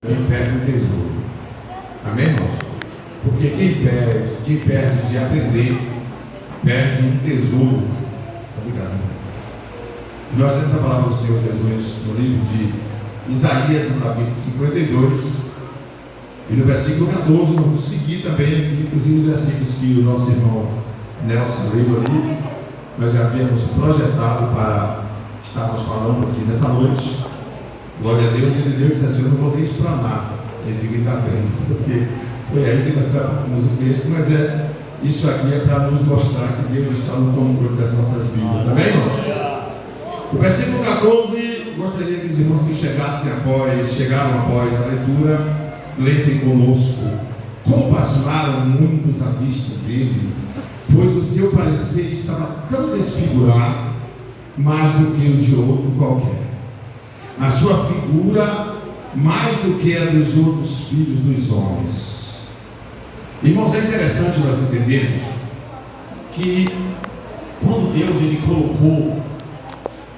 Quem perde o tesouro. Amém, irmãos? Porque quem perde de aprender, perde um tesouro. Obrigado. E nós temos a palavra do Senhor Jesus no livro de Isaías, no capítulo 52, e no versículo 14, vamos seguir também aqui, inclusive os versículos que o nosso irmão Nelson leu ali, nós já havíamos projetado para estarmos falando aqui nessa noite. Glória a Deus. Ele disse assim: eu não vou nem explanar, ele diga bem, porque foi aí que nós preparamos o texto, mas isso aqui é para nos mostrar que Deus está no controle das nossas vidas. Amém, irmãos? O versículo 14, gostaria que os irmãos que chegaram após a leitura, lessem conosco. Como pasmaram muitos à vista dele, pois o seu parecer estava tão desfigurado, mais do que o de outro qualquer. A sua figura mais do que a dos outros filhos dos homens. Irmãos, é interessante nós entendermos que quando Deus ele colocou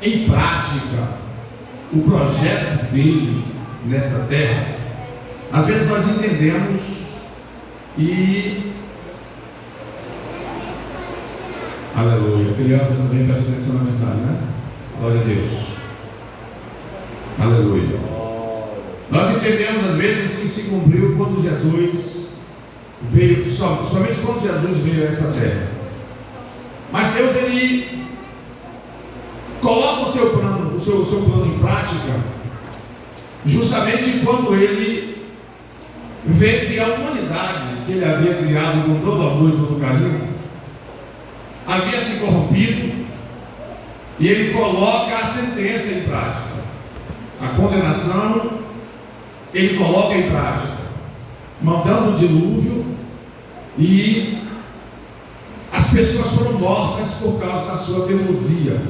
em prática o projeto dele nesta terra, às vezes nós entendemos e aleluia, crianças também prestam atenção na mensagem, né? Glória a Deus. Aleluia. Nós entendemos às vezes que se cumpriu quando Jesus veio, somente quando Jesus veio a essa terra. Mas Deus ele coloca o seu plano em prática justamente quando ele vê que a humanidade que ele havia criado com todo amor e todo carinho havia se corrompido, e ele coloca a sentença em prática. A condenação ele coloca em prática, mandando o dilúvio, e as pessoas foram mortas por causa da sua teimosia.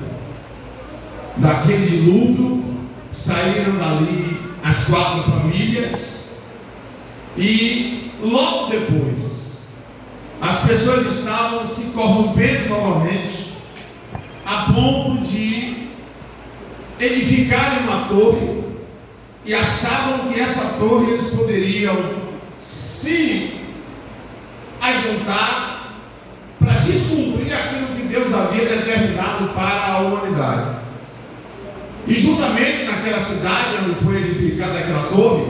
Daquele dilúvio saíram dali as 4 famílias, e logo depois as pessoas estavam se corrompendo novamente, a ponto de edificarem uma torre, e achavam que essa torre eles poderiam se ajuntar para descumprir aquilo que Deus havia determinado para a humanidade. E juntamente naquela cidade onde foi edificada aquela torre,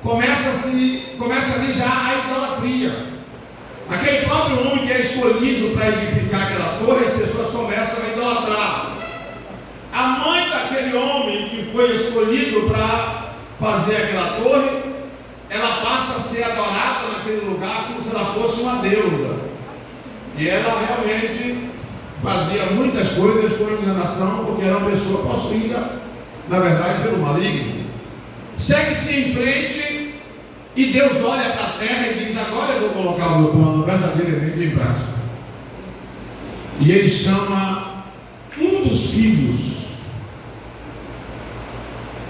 começa ali já a idolatria. Aquele próprio homem que é escolhido para edificar aquela torre, as pessoas começam a idolatrar. A mãe daquele homem que foi escolhido para fazer aquela torre, ela passa a ser adorada naquele lugar como se ela fosse uma deusa. E ela realmente fazia muitas coisas com enganação, porque era uma pessoa possuída, na verdade, pelo maligno. Segue-se em frente, e Deus olha para a terra e diz: agora eu vou colocar o meu plano verdadeiramente em prática. E ele chama um dos filhos,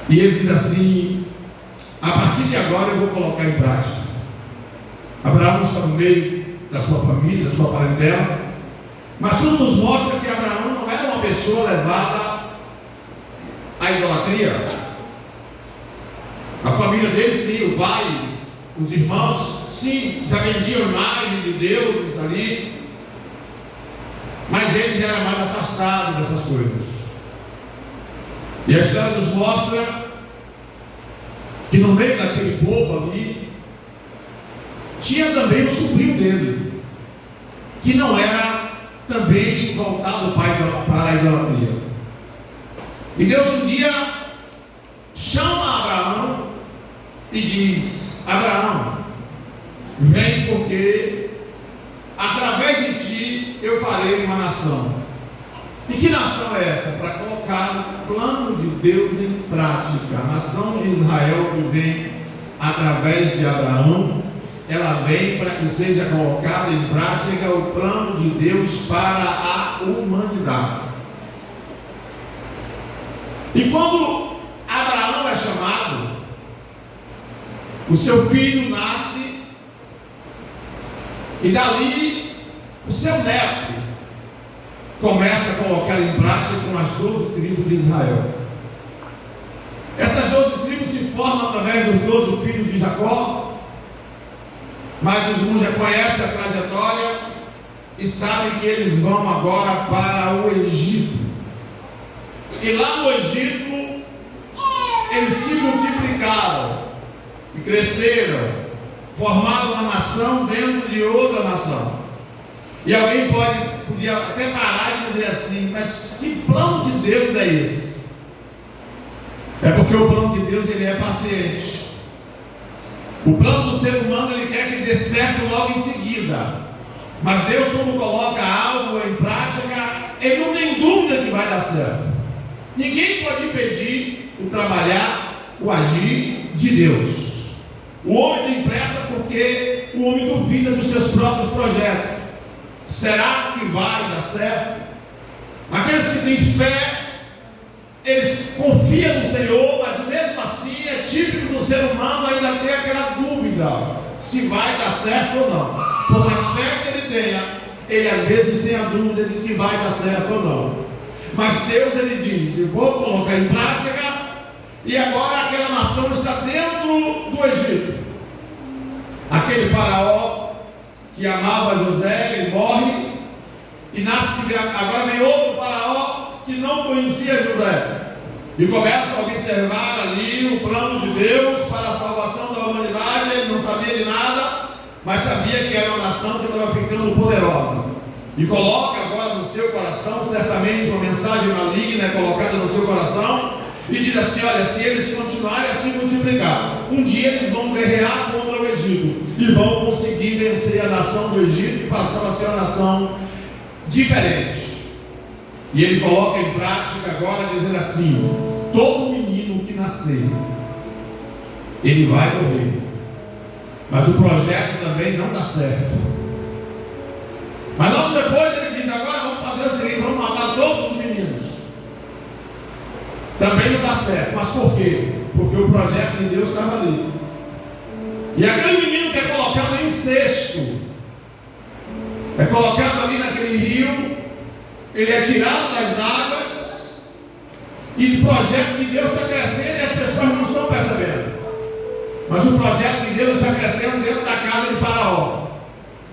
e ele diz assim: a partir de agora eu vou colocar em prática. Abraão está no meio da sua família, da sua parentela, mas tudo nos mostra que Abraão não era uma pessoa levada à idolatria. A família dele, sim, o pai, os irmãos, sim, já vendiam imagem de deuses ali, mas ele já era mais afastado dessas coisas. E a história nos mostra que no meio daquele povo ali tinha também o sobrinho dele, que não era também voltado para a idolatria. E Deus um dia chama Abraão e diz: Abraão, vem, porque através de ti eu farei uma nação. E que nação é essa? Para colocar o plano de Deus em prática. A nação de Israel que vem através de Abraão, ela vem para que seja colocado em prática o plano de Deus para a humanidade. E quando Abraão é chamado, o seu filho nasce, e dali o seu neto começa a colocar em prática com as 12 tribos de Israel. Essas 12 tribos se forma através dos 12 filhos de Jacó, mas os irmãos já conhecem a trajetória e sabem que eles vão agora para o Egito. E lá no Egito, eles se multiplicaram e cresceram, formaram uma nação dentro de outra nação. E alguém podia até parar e dizer assim: mas que plano de Deus é esse? É porque o plano de Deus, ele é paciente. O plano do ser humano, ele quer que dê certo logo em seguida. Mas Deus, quando coloca algo em prática, ele não tem dúvida que vai dar certo. Ninguém pode impedir o trabalhar, o agir de Deus. O homem tem pressa porque o homem duvida dos seus próprios projetos. Será que vai dar certo? Aqueles que têm fé, eles confiam no Senhor, mas mesmo assim é típico do ser humano ainda ter aquela dúvida se vai dar certo ou não. Por mais fé que ele tenha, ele às vezes tem a dúvida de que vai dar certo ou não. Mas Deus, ele diz: eu vou colocar em prática. E agora aquela nação está dentro do Egito. Aquele faraó que amava José, ele morre, e nasce, agora vem outro faraó que não conhecia José, e começa a observar ali o plano de Deus para a salvação da humanidade. Ele não sabia de nada, mas sabia que era uma nação que estava ficando poderosa, e coloca agora no seu coração, certamente uma mensagem maligna é colocada no seu coração, e diz assim: olha, se eles continuarem a se multiplicar, um dia eles vão guerrear contra o Egito, e vão conseguir vencer a nação do Egito, e passar a ser uma nação diferente. E ele coloca em prática agora, dizendo assim: todo menino que nascer, ele vai morrer. Mas o projeto também não dá certo. Mas logo depois ele diz: agora vamos fazer o seguinte, vamos matar todos os meninos. Também não dá certo. Mas por quê? Porque o projeto de Deus estava ali. E aquele menino que é colocado em cesto, é colocado ali naquele rio, ele é tirado das águas, e o projeto de Deus está crescendo e as pessoas não estão percebendo. Mas o projeto de Deus está crescendo dentro da casa de Faraó.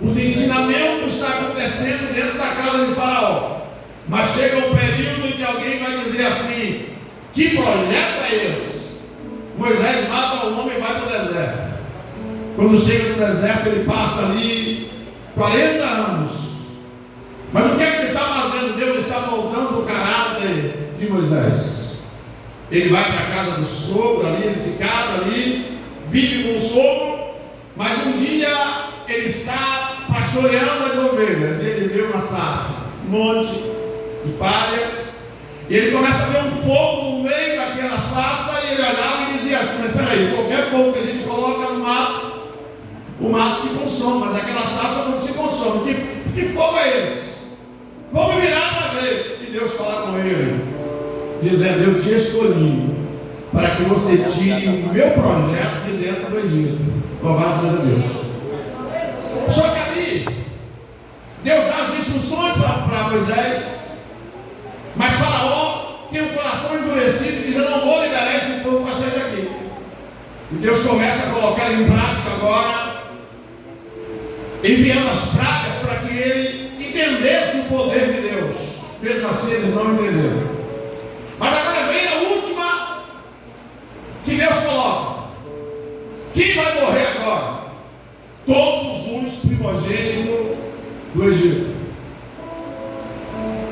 Os ensinamentos estão acontecendo dentro da casa de Faraó. Mas chega um período em que alguém vai dizer assim: que projeto é esse? Moisés mata o homem e vai para o deserto. Quando chega no deserto, ele passa ali 40 anos. Mas o que é que ele está fazendo? Deus está moldando o caráter de Moisés. Ele vai para a casa do sogro ali, ele se casa ali, vive com o sogro, mas um dia ele está pastoreando as ovelhas, e ele vê uma sarça, um monte de palhas, e ele começa a ver um fogo no meio daquela sarça, e ele olhava e dizia assim: mas espera aí, qualquer fogo que a gente coloca no mato, o mato se consome, mas aquela sarça não se consome. Que fogo é esse? Vamos virar para ver. E Deus fala com ele, dizendo: eu te escolhi para que você tire o meu projeto de dentro do Egito. Louvado seja Deus. Só que ali, Deus dá as instruções para Moisés, mas Faraó tem o coração endurecido e diz: eu não vou liberar esse povo para sair daqui. E Deus começa a colocar em prática agora, enviando as pragas para que ele entendesse o poder de Deus. Mesmo assim eles não entenderam. Mas agora vem a última que Deus coloca. Quem vai morrer agora? Todos os primogênitos do Egito.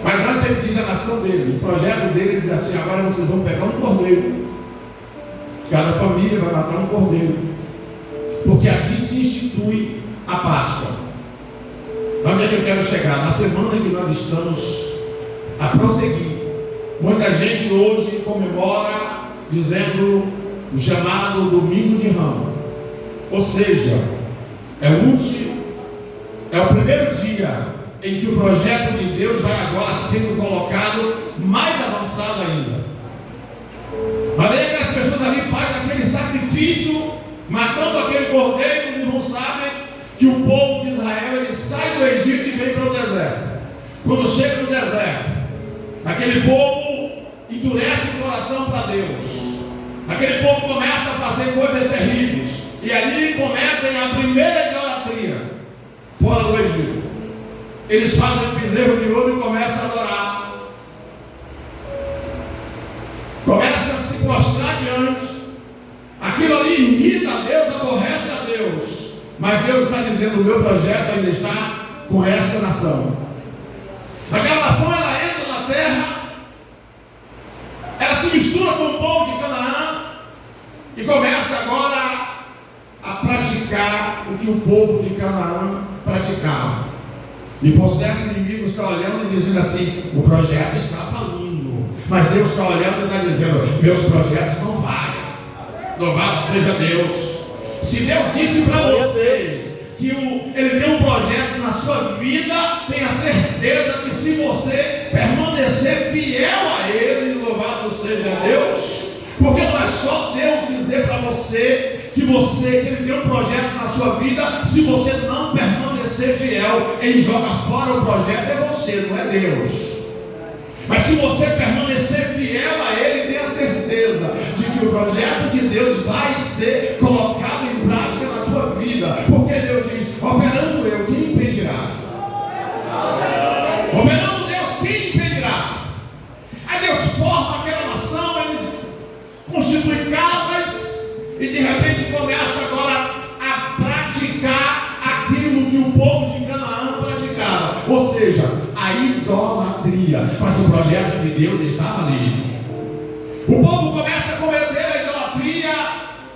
Mas antes ele diz a nação dele, o projeto dele, ele diz assim: agora vocês vão pegar um cordeiro, cada família vai matar um cordeiro, porque aqui se institui a Páscoa. Onde é que eu quero chegar? Na semana que nós estamos a prosseguir, muita gente hoje comemora dizendo o chamado Domingo de Ramos, ou seja, é o primeiro dia em que o projeto de Deus vai agora sendo colocado mais avançado ainda. Mas aí aquelas pessoas ali fazem aquele sacrifício, matando aquele cordeiro, e não sabem que o povo de Israel, ele sai do Egito e vem para o deserto. Quando chega no deserto, aquele povo endurece o coração para Deus, Aquele povo começa a fazer coisas terríveis. E ali cometem a primeira idolatria fora do Egito. Eles fazem um bezerro de ouro e começam a adorar. Começam a se prostrar diante. Aquilo ali irrita a Deus, aborrece a Deus. Mas Deus está dizendo: o meu projeto ainda está com esta nação. Aquela nação, ela entra na terra, ela se mistura com o povo de Canaã e começa agora a praticar o que o povo de Canaã praticava. E por certo, o inimigo está olhando e dizendo assim: o projeto está falindo. Mas Deus está olhando e está dizendo: meus projetos não falham. Louvado seja Deus. Se Deus disse para você que Ele tem um projeto na sua vida, tenha certeza que se você permanecer fiel a Ele, louvado seja Deus. Porque não é só Deus dizer para você que Ele tem um projeto na sua vida. Se você não permanecer fiel, Ele joga fora o projeto, é você, não é Deus. Mas se você permanecer fiel a Ele, tenha certeza de que o projeto de Deus vai ser colocado em prática na tua vida. Porque Deus diz: operando eu, quem impedirá? Operando Deus, quem impedirá? Aí Deus forma aquela nação, eles constituem casas e de repente começa agora a praticar aquilo que o povo de Canaã praticava. Ou seja, a idolatria. Mas o projeto de Deus estava ali. O povo começa a cometer a idolatria,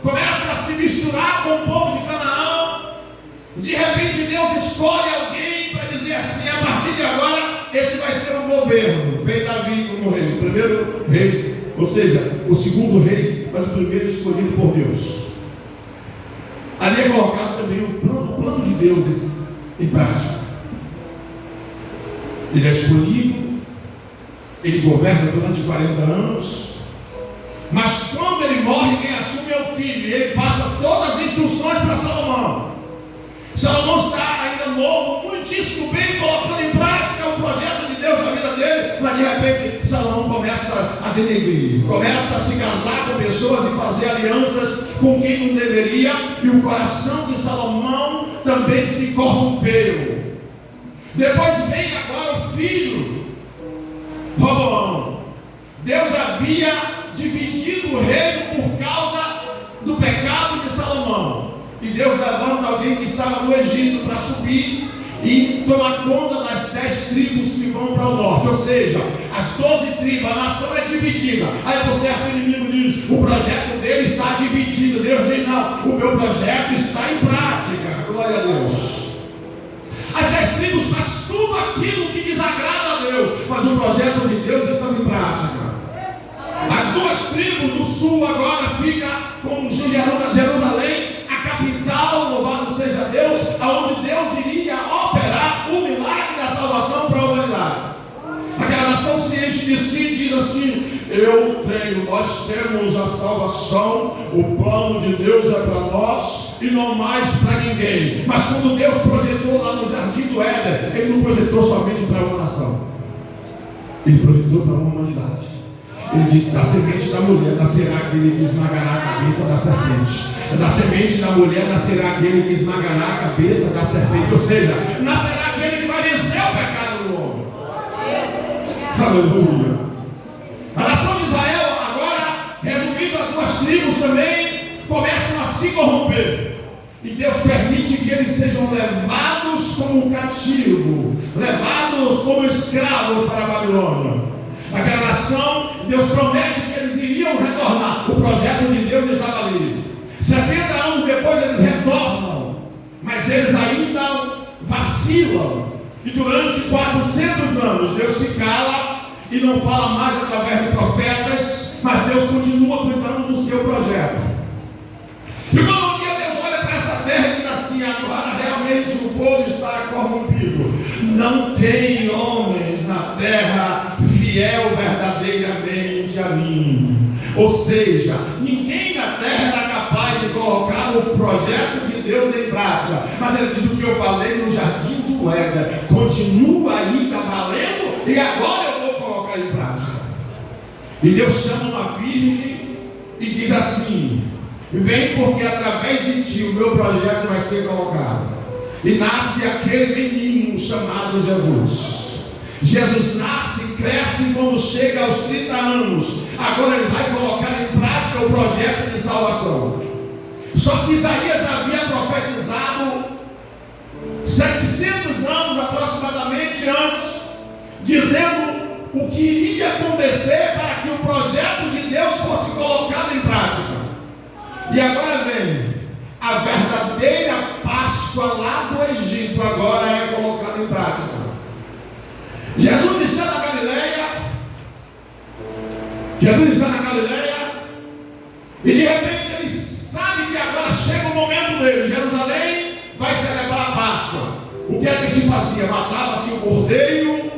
começa a se misturar com o povo de Canaã. De repente Deus escolhe alguém para dizer assim: a partir de agora, esse vai ser o governo. Vem Davi como rei, o primeiro rei, ou seja, o segundo rei, mas o primeiro escolhido por Deus. Ali é colocado também o plano de Deus em prática. Ele é escolhido, ele governa durante 40 anos, mas quando ele morre, quem assume é o filho, e ele passa todas as instruções para Salomão. Salomão está ainda novo, muitíssimo bem, colocando em prática o projeto de Deus na vida dele, mas de repente Salomão começa a denegrir, começa a se casar com pessoas e fazer alianças com quem não deveria, e o coração de Salomão também se corrompeu. Depois vem agora o filho Roboão. Deus havia dividido o reino por causa do pecado de Salomão. E Deus levanta alguém que estava no Egito para subir e tomar conta das 10 tribos que vão para o norte. Ou seja, as 12 tribos, a nação é dividida. Aí por certo o inimigo diz: o projeto dele está dividido. Deus diz: não, o meu projeto está em prática. Glória a Deus. As 10 tribos fazem tudo aquilo que desagrada a Deus, mas o projeto de Deus está em prática. As 2 tribos do sul agora ficam com Jerusalém, a capital, louvado seja Deus, aonde Deus iria operar o milagre da salvação para a humanidade. Aquela nação se enche de si e diz assim: nós temos a salvação, o plano de Deus é para nós e não mais para ninguém. Mas quando Deus projetou lá no jardim do Éden, Ele não projetou somente para uma nação, Ele projetou para uma humanidade. Ele disse: da semente da mulher nascerá aquele que esmagará a cabeça da serpente. Da semente da mulher nascerá aquele que esmagará a cabeça da serpente. Ou seja, nascerá aquele que vai vencer o pecado do homem. Aleluia. A nação de Israel agora, resumindo as 2 tribos também, começam a se corromper. E Deus permite que eles sejam levados como cativo, levados como escravos para a Babilônia. Aquela nação, Deus promete que eles iriam retornar. O projeto de Deus estava ali. 70 anos depois eles retornam, mas eles ainda vacilam. E durante 400 anos Deus se cala e não fala mais através de profetas, mas Deus continua cuidando do seu projeto. E quando um dia Deus olha para essa terra e diz assim: agora realmente o povo está corrompido, não tem homens na terra fiel verdadeiramente a mim. Ou seja, ninguém na terra era capaz de colocar o projeto de Deus em prática. Mas ele diz: o que eu falei no jardim do Éden continua ainda valendo, e agora eu vou colocar em prática. E Deus chama uma virgem e diz assim: vem, porque através de ti o meu projeto vai ser colocado. E nasce aquele menino chamado Jesus. Jesus nasce, cresce, e quando chega aos 30 anos, agora ele vai colocar em prática o projeto de salvação. Só que Isaías havia profetizado 700 anos aproximadamente antes, dizendo o que iria acontecer para que o projeto de Deus fosse colocado em prática. E agora vem a verdadeira Páscoa lá do Egito, agora é colocada em prática. Jesus está na Galileia, e de repente ele sabe que agora chega o momento dele. Jerusalém vai celebrar a Páscoa. O que é que se fazia? Matava-se o cordeiro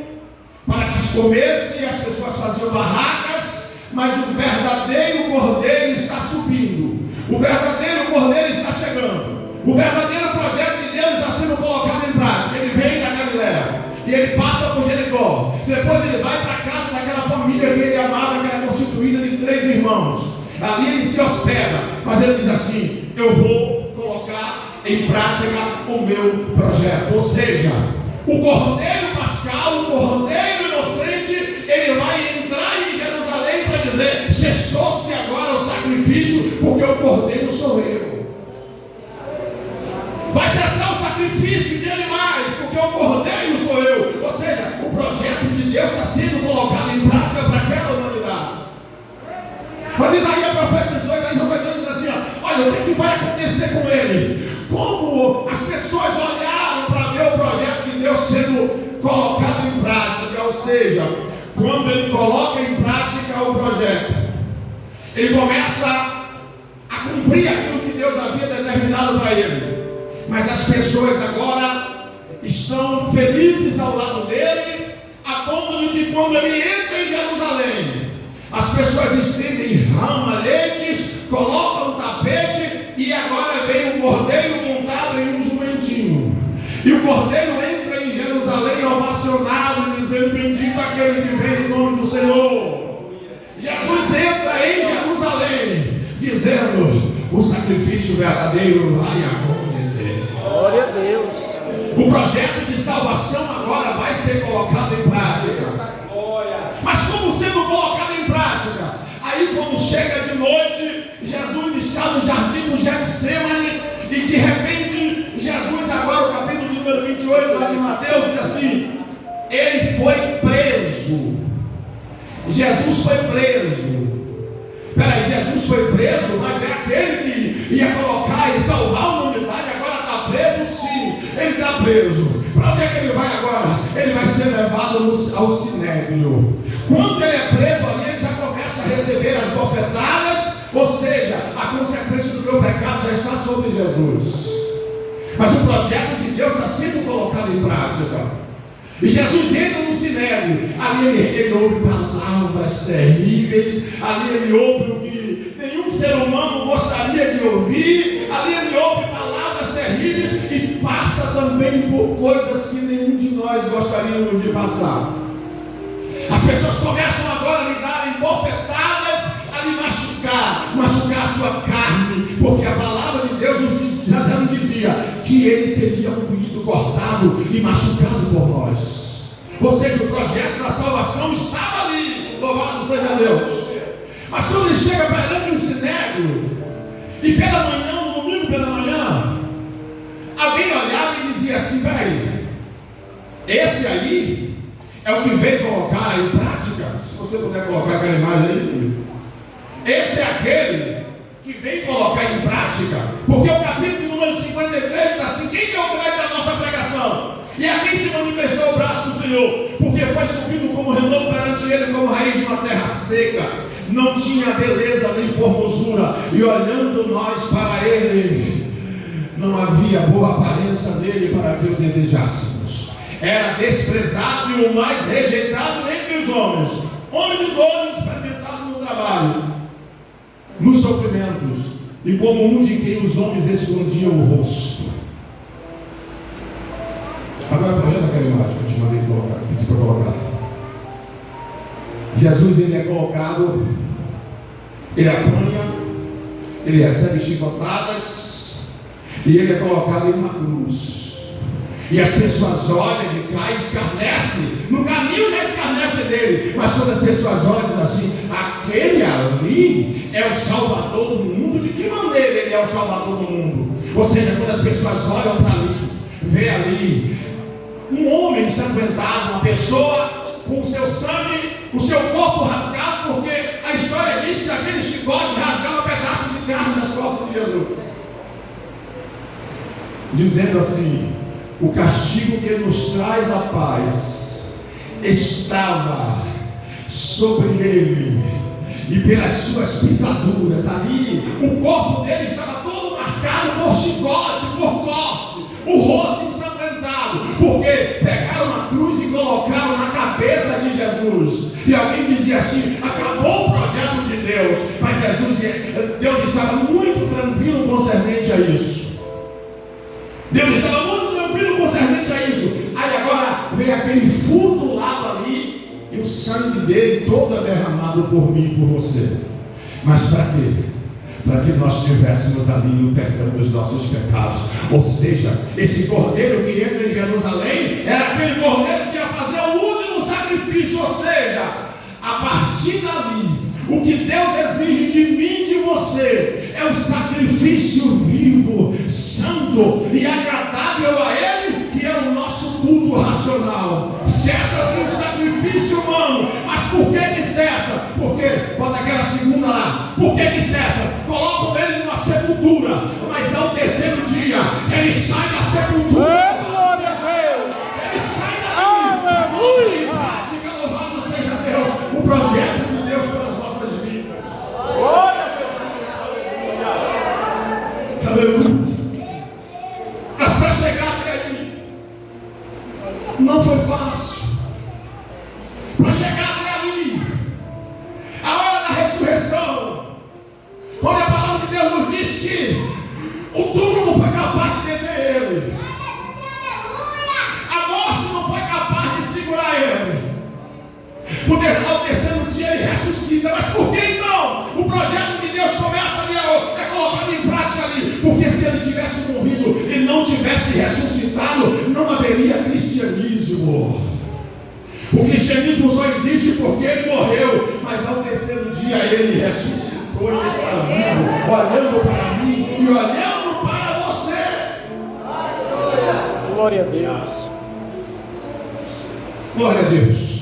para que se comesse, e as pessoas faziam barracas, mas o verdadeiro cordeiro está subindo, o verdadeiro cordeiro está chegando, o verdadeiro projeto de Deus está sendo colocado em prática. Ele vem da Galileia e ele passa por Jericó, depois ele vai para a casa daquela família que ele amava, que era constituída de 3 irmãos. Ali ele se hospeda, mas ele diz assim: eu vou colocar em prática o meu projeto. Ou seja, o cordeiro pascal, o cordeiro inocente, ele vai entrar em Jerusalém para dizer: cessou-se agora o sacrifício, porque o cordeiro sou eu. Vai cessar o sacrifício de animais, porque o cordeiro sou eu. Ou seja, o projeto de Deus está sendo colocado em prática para aquela humanidade. Mas Isaías profetizou dizendo assim: olha, o que vai acontecer com ele? Como as pessoas olharam para ver o projeto de Deus sendo colocado em prática. Ou seja, quando ele coloca em prática o projeto, ele começa a cumprir aquilo que Deus havia determinado para ele. Mas as pessoas agora estão felizes ao lado dele, a ponto de que quando ele entra em Jerusalém, as pessoas estendem ramalhetes, colocam tapete, e agora vem um cordeiro montado em um jumentinho. E o cordeiro entra em Jerusalém ovacionado, dizendo: bendito aquele que vem em nome do Senhor. Jesus entra em Jerusalém, dizendo: o sacrifício verdadeiro vai acontecer. Glória a Deus. O projeto de salvação agora vai ser colocado em prática. Mas como sendo colocado em prática? Aí quando chega de noite, Jesus está no jardim do Getsemane, e de repente Jesus, agora o capítulo número 28 lá de Mateus, diz assim: ele foi preso. Jesus foi preso. Peraí, Jesus foi preso, mas é aquele que ia colocar e salvar a humanidade, agora está preso? Sim, ele está preso. Para onde é que ele vai agora? Ele vai ser levado ao Sinédrio. Quando ele é preso ali, ele já começa a receber as bofetadas, ou seja, a consequência do meu pecado já está sobre Jesus. Mas o projeto de Deus está sendo colocado em prática. E Jesus entra no Sinédrio. Ali ele ouve palavras terríveis. Ali ele ouve o que nenhum ser humano gostaria de ouvir. Ali ele ouve palavras terríveis e passa também por coisas que nenhum de nós gostaríamos de passar. As pessoas começam agora a lhe darem bofetadas, a lhe machucar a sua carne, porque a palavra de Deus já nos dizia que ele seria moído, cortado e machucado por nós. Ou seja, o projeto da salvação estava ali, louvado seja Deus. Mas quando ele chega perante um Sinédrio, e pela manhã, no domingo pela manhã, alguém olhava e dizia assim: peraí, esse aí é o que veio colocar em prática? Se você puder colocar aquela imagem aí, esse é aquele que vem colocar em prática, porque o capítulo número 53 diz assim: quem deu o crédito da nossa pregação? E aqui se manifestou o braço do Senhor, porque foi subindo como renovo perante ele, como raiz de uma terra seca, não tinha beleza nem formosura, e olhando nós para ele, não havia boa aparência nele para que o desejássemos. Era desprezado e o mais rejeitado entre os homens, homem de dores, experimentado no trabalho, nos sofrimentos, e como um de quem os homens escondiam o rosto. Agora projeta aquela imagem que eu te mandei colocar, pedi para colocar. Jesus, ele é colocado, ele apanha, ele recebe chicotadas e ele é colocado em uma cruz. E as pessoas olham de cá e escarnecem. No caminho já escarnece dele. Mas quando as pessoas olham, dizem assim: aquele ali é o Salvador do mundo. De que maneira ele é o Salvador do mundo? Ou seja, quando as pessoas olham para ali, vê ali um homem ensanguentado, uma pessoa com o seu sangue, o seu corpo rasgado, porque a história diz que aquele chicote rasgava pedaços de carne das costas de Jesus, dizendo assim: o castigo que nos traz a paz estava sobre ele, e pelas suas pisaduras ali, o corpo dele estava todo marcado por chicote, por corte, o rosto ensanguentado, porque pegaram uma cruz e colocaram na cabeça de Jesus. E alguém dizia assim: acabou o projeto de Deus. Mas Deus estava muito tranquilo concernente a isso. Deus estava muito tranquilo concernente a isso. Aí agora vem aquele fundo do lado ali, e o sangue dele todo é derramado por mim e por você. Mas para quê? Para que nós tivéssemos ali o perdão dos nossos pecados. Ou seja, esse cordeiro que entra em Jerusalém era aquele cordeiro que ia fazer o último sacrifício. Ou seja, a partir dali, o que Deus exige de mim e de você é um sacrifício vivo, santo e agradável a Ele, que é o nosso culto racional. Cessa assim o sacrifício humano. Mas por que cessa? Porque, bota aquela segunda lá, por que cessa? Colocam ele numa sepultura, mas ao terceiro dia ele sai da sepultura. Glória a Deus! Ele sai dali. Aleluia! Louvado seja Deus, o projeto de Deus para as nossas vidas. Glória a Deus! Aleluia. Mas para chegar até aí, não foi fácil. Para chegar até ali, a hora da ressurreição, onde a palavra de Deus nos diz que o túmulo não foi capaz de deter ele, a morte não foi capaz de segurar ele. Ao terceiro dia ele ressuscita. Mas por que então o projeto de Deus começa ali, é colocado em prática ali? Porque se ele tivesse morrido e não tivesse ressuscitado, não haveria cristianismo. O cristianismo só existe porque ele morreu, mas ao terceiro dia ele ressuscitou e está vivo, olhando para mim e olhando para você. Glória a Deus! Glória a Deus.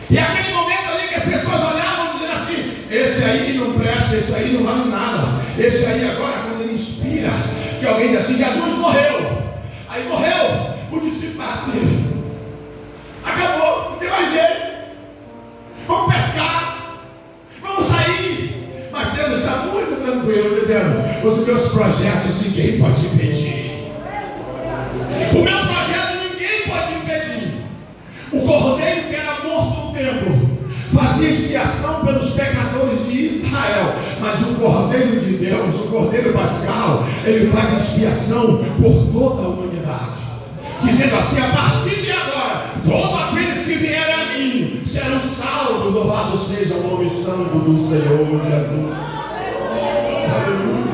E aquele momento ali que as pessoas olhavam dizendo assim: esse aí não presta, esse aí não vale nada. Esse aí agora, quando ele inspira, que alguém diz assim: Jesus morreu. Aí morreu, o discípulo assim: acabou, não tem mais jeito. Vamos pescar, vamos sair. Mas Deus está muito tranquilo, dizendo: os meus projetos ninguém pode impedir. O meu projeto ninguém pode impedir. O cordeiro que era morto no templo fazia expiação pelos pecadores de Israel, mas o cordeiro de Deus, o cordeiro pascal, ele faz expiação por toda a humanidade, dizendo assim: a partir de agora, todos aqueles que vierem a mim serão salvos. Louvado seja o nome santo do Senhor Jesus. Aleluia.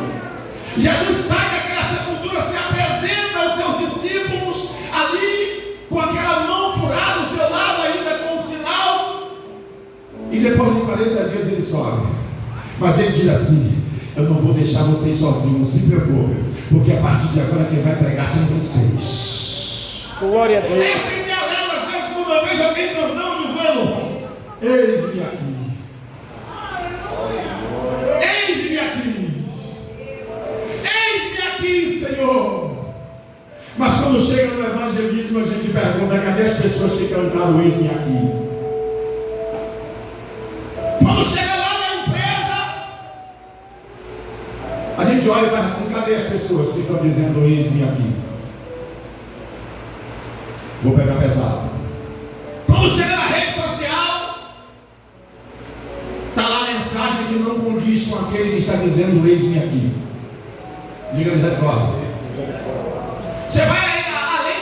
Jesus sai daquela sepultura, se apresenta aos seus discípulos ali, com aquela mão furada ao seu lado, ainda com um sinal. E depois de 40 dias ele sobe. Mas ele diz assim: eu não vou deixar vocês sozinhos, não se preocupem, porque a partir de agora quem vai pregar são vocês. Glória a Deus! Eu me alegro às vezes quando eu vejo alguém cantando dizendo: eis-me aqui, eis-me aqui, eis-me aqui, Senhor. Mas quando chega no evangelismo, a gente pergunta: cadê as pessoas que cantaram eis-me aqui? Quando chega lá na empresa, a gente olha e fala assim: cadê as pessoas que estão dizendo eis-me aqui? Vou pegar pesado. Quando chega na rede social, está lá a mensagem que não condiz com aquele que está dizendo eis-me aqui. Diga misericórdia. Você vai além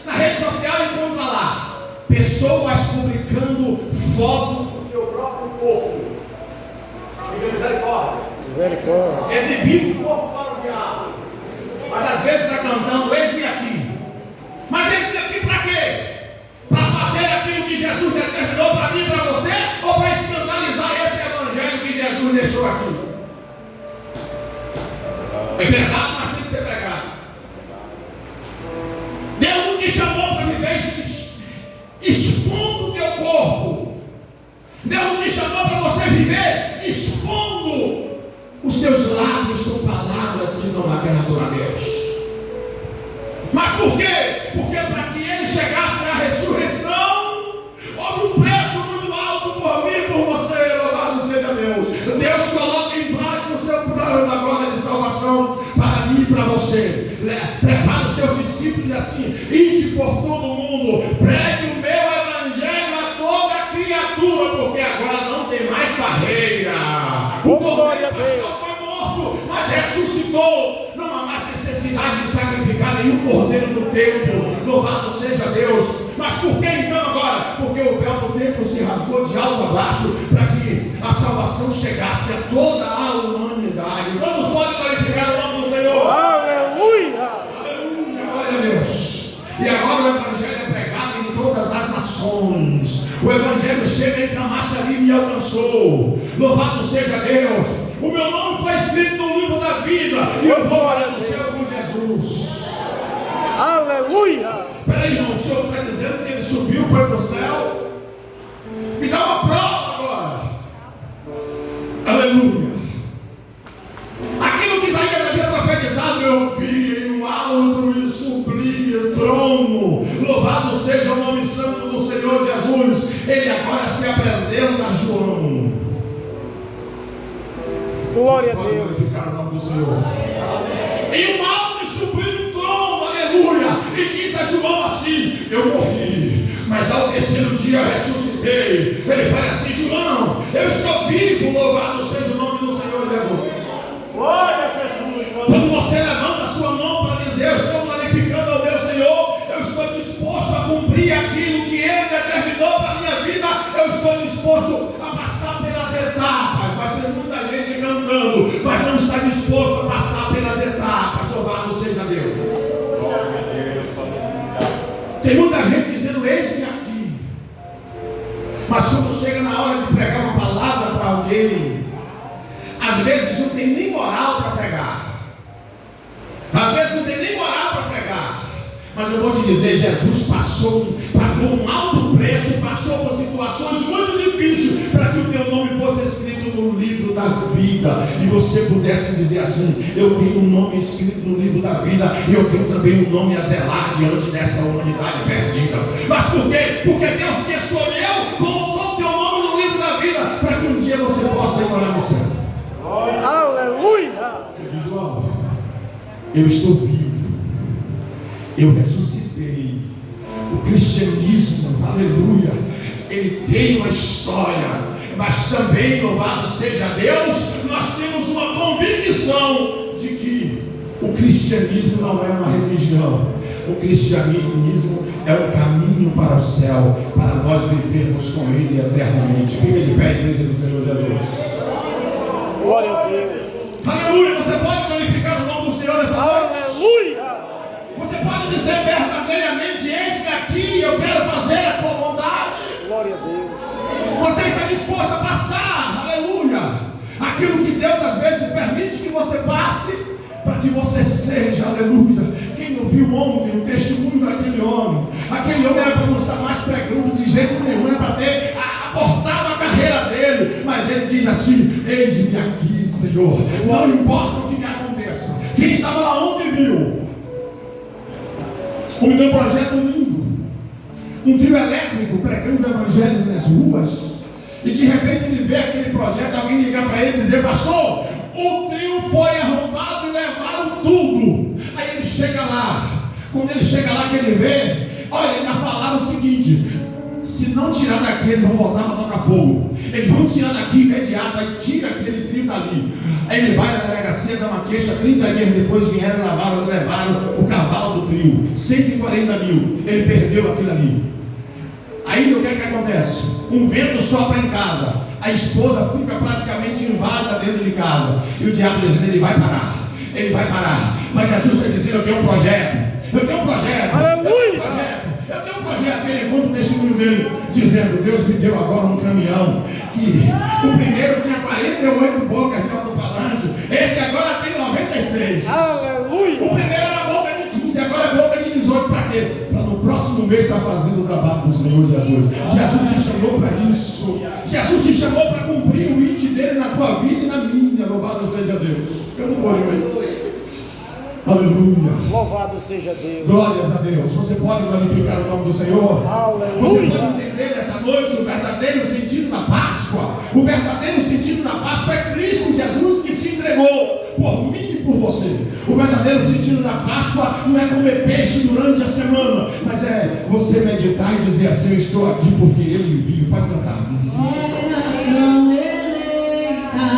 na rede social e encontra lá pessoas publicando foto do seu próprio corpo. Diga misericórdia. Misericórdia. Exibindo o corpo para o diabo. Mas às vezes está cantando, eis-me aqui. Mas eis-me aqui para quê? Para fazer aquilo que Jesus determinou para mim e para você? Ou para escandalizar esse evangelho que Jesus deixou aqui? É pesado, mas tem que ser pregado. Deus não te chamou para viver expondo o teu corpo. Deus não te chamou para você viver expondo os seus lábios com palavras que não agradam a Deus. Mas por quê? Porque para que ele chegasse à ressurreição, houve um preço muito alto por mim e por você. Louvado seja Deus. Deus coloca em prática o seu plano agora de salvação para mim e para você. Prepara os seus discípulos assim: ide por todo mundo, pregue o meu evangelho a toda criatura, porque agora não tem mais barreira. O cordeiro pascal foi morto, mas ressuscitou. Não há mais necessidade de sacrificar nenhum cordeiro no templo. Louvado seja Deus. Mas por que então agora? Porque o véu do templo se rasgou de alto a baixo para que a salvação chegasse a toda a humanidade. Vamos pode glorificar o nome do Senhor. Aleluia! Aleluia, glória a Deus. E agora o evangelho é pregado em todas as nações. O evangelho chega em Camaçari e me alcançou. Louvado seja Deus. O meu nome foi escrito no livro da vida e eu vou morar no céu com Jesus. Aleluia! Peraí, irmão, o senhor está dizendo que ele subiu, foi para o céu? Me dá uma prova agora. Aleluia. Aquilo que Isaías havia profetizado, eu vi em um alto e sublime trono. Louvado seja o nome santo do Senhor Jesus. Ele agora se apresenta a João. Glória a Pode Deus. glorificar o nome do Senhor. Em um alto e sublime trono, aleluia. E diz a João assim: eu morri, mas ao terceiro dia ressuscitei. Ele fala assim: João, eu estou vivo. Louvado seja o nome do Senhor Jesus. Glória a Jesus. Quando você levanta a sua mão para dizer: eu estou glorificando ao meu Senhor, eu estou disposto a cumprir aquilo que Ele determinou para a minha vida, eu estou disposto a passar pelas etapas. Mas tem muita gente cantando, mas não está disposto a passar pelas etapas. Louvado seja Deus. Tem muita gente dizendo: eis-me aqui. Mas quando chega na hora de pregar uma palavra para alguém, às vezes não tem nem moral para pregar. Às vezes não tem nem moral para pregar. Mas eu vou te dizer, Jesus pagou um alto preço, passou por situações muito difíceis para que o teu nome fosse escrito no livro da vida. E você pudesse dizer assim: eu tenho um nome escrito no livro da vida, e eu tenho também um nome a zelar diante dessa humanidade perdida. Mas por quê? Porque Deus te escolheu, colocou o teu nome no livro da vida, para que um dia você possa ir morar no céu. Aleluia! Eu digo: João, eu estou vivo, eu ressuscitei. O cristianismo, aleluia, ele tem uma história, mas também, louvado seja Deus, nós temos uma convicção de que o cristianismo não é uma religião. O cristianismo é um caminho para o céu, para nós vivermos com Ele eternamente. Fica de pé, igreja do Senhor Jesus. Glória a Deus. Aleluia. Você pode glorificar o nome do Senhor nessa noite? Aleluia! Você pode dizer verdadeiramente: eis-me aqui, eu quero fazer a tua vontade. Glória a Deus. Você está disposto a passar, aleluia, aquilo que Deus às vezes permite que você passe, para que você seja, aleluia. Quem não viu ontem o testemunho daquele homem? Aquele homem era para não estar mais pregando de jeito nenhum, era para ter abortado a carreira dele. Mas ele diz assim: eis-me aqui, Senhor. Não importa o que aconteça. Quem estava lá ontem viu. Homem tem um projeto lindo, um trio elétrico pregando o evangelho nas ruas. E de repente ele vê aquele projeto, alguém ligar para ele e dizer: pastor, o trio foi arrombado e levaram tudo. Aí ele chega lá. Quando ele chega lá, que ele vê, olha, ainda falaram o seguinte: se não tirar daqui, eles vão voltar para tocar fogo. Eles vão tirar daqui imediato, aí tira aquele trio dali. Aí ele vai na delegacia, dá uma queixa. 30 dias depois vieram, levaram o cavalo do trio, 140 mil. Ele perdeu aquilo ali. Aí o que é que acontece? Um vento sopra em casa. a esposa fica praticamente invada dentro de casa. E o diabo dizendo, ele vai parar. Ele vai parar. Mas Jesus está dizendo, eu tenho um projeto. Eu tenho um projeto. Aleluia. Eu tenho um projeto. Ele conta o testemunho dele, dizendo, Deus me deu agora um caminhão. Que o primeiro tinha 48 bocas de alto-falante. Esse agora tem 96. Aleluia. O primeiro era boca de 15, agora é boca de 18. Para quê? Para no próximo mês estar fazendo o trabalho do Senhor Jesus. Jesus te chamou para isso. Jesus te chamou para cumprir o índice dele na tua vida e na minha. Louvado seja Deus. Eu não morri aí. Aleluia. Louvado seja Deus. Glórias a Deus. Você pode glorificar o nome do Senhor. Aleluia. Você pode entender nessa noite o verdadeiro sentido da Páscoa. O verdadeiro sentido da Páscoa é Cristo Jesus que se entregou por mim e por você. O verdadeiro sentido da Páscoa não é comer peixe durante a semana, mas é você meditar e dizer assim, eu estou aqui porque Ele enviou. Pode cantar. Geração eleita,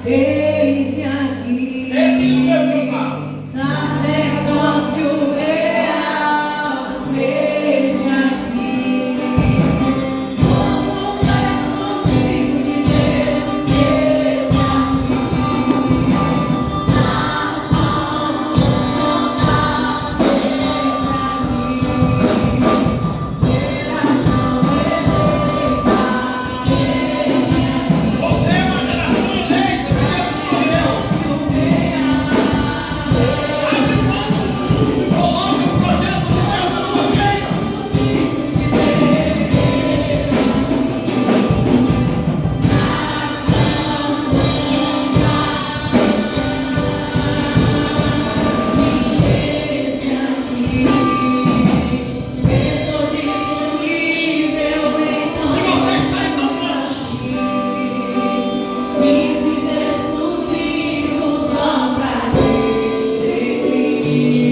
eis-me aqui. Esse é o meu cantar. Sacerdócio real, eis-me aqui. Como mesmo filho de Deus, eis-me aqui. Nação total, eis-me aqui. Geração eleita, eis-me aqui. Você é uma geração eleita que Deus escolheu. Coloca o projeto de Deus na tua vida. Se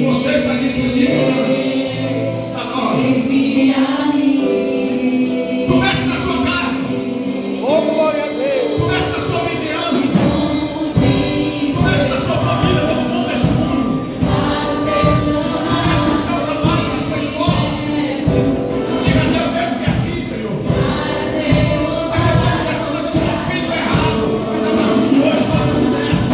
você está em tão você está disponível hoje. Agora. Comece na sua casa. Oh, glória a Deus. Comece na sua vizinhança. Comece na sua família, todo mundo deste mundo. Comece no seu trabalho, na sua escola. Diga a Deus, Deus me aqui, Senhor. Você pode dizer assim, mas eu tenho feito errado. Mas a partir de hoje faça certo.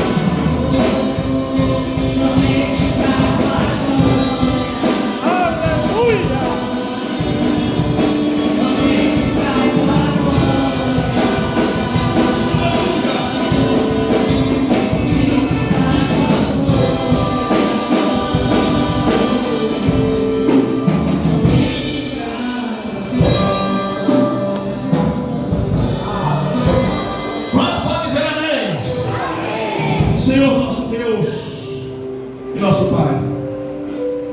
Aleluia. Mas pode dizer amém. Senhor nosso Deus e nosso Pai,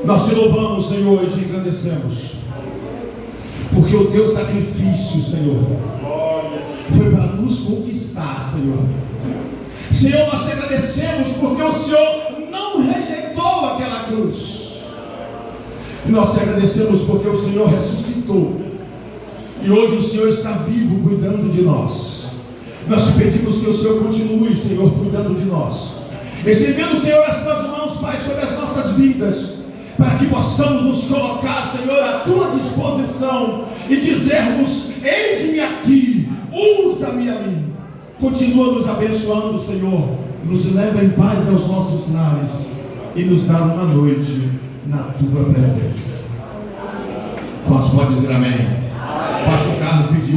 nós te louvamos, Senhor, e te agradecemos, porque o teu sacrifício, Senhor, foi para nos conquistar, Senhor. Senhor, nós te agradecemos porque o Senhor não rejeitou aquela cruz. E nós te agradecemos porque o Senhor ressuscitou. E hoje o Senhor está vivo cuidando de nós. Nós te pedimos que o Senhor continue, Senhor, cuidando de nós. Estendendo, Senhor, as tuas mãos, Pai, sobre as nossas vidas, para que possamos nos colocar, Senhor, à tua disposição e dizermos, eis-me aqui, usa-me a mim. Continua nos abençoando, Senhor. Nos leva em paz aos nossos lares e nos dá uma noite na tua presença. Quantos podem dizer amém? Pastor Carlos pediu.